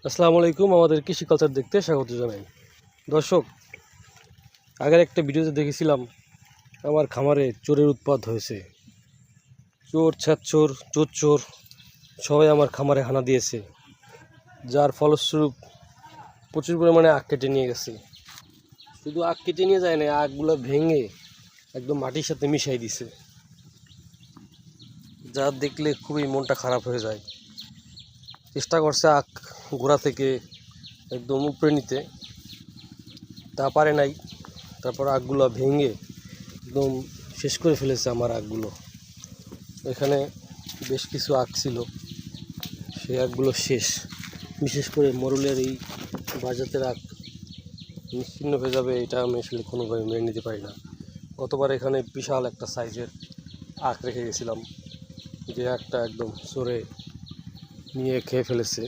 আসসালামু আলাইকুম। আমাদের কৃষি কালচার দেখতে স্বাগত জানাই। দর্শক, আগের একটা ভিডিওতে দেখেছিলাম আমার খামারে চোরের উৎপাত হয়েছে। চোর, ছ্যাঁচোর, চোর সবাই আমার খামারে হানা দিয়েছে, যার ফলস্বরূপ প্রচুর পরিমাণে আখ কেটে নিয়ে গেছে। শুধু আখ কেটে নিয়ে যায় না, আখগুলো ভেঙে একদম মাটির সাথে মিশাই দিছে, যা দেখলে খুবই মনটা খারাপ হয়ে যায়। চেষ্টা করছে আখ গোড়া থেকে একদম উপরে নিতে, তা পারে নাই। তারপর আখগুলো ভেঙে একদম শেষ করে ফেলেছে আমার আখগুলো। এখানে বেশ কিছু আখ ছিল, সেই আখগুলো শেষ। বিশেষ করে মরুলের এই বাজাতের আখ নিশ্চিহ্ন হয়ে যাবে, এটা আমি আসলে কোনোভাবে মেনে নিতে পারি না। গতবার এখানে বিশাল একটা সাইজের আখ রেখে গেছিলাম, যে আখটা একদম সরে নিয়ে খেয়ে ফেলেছে।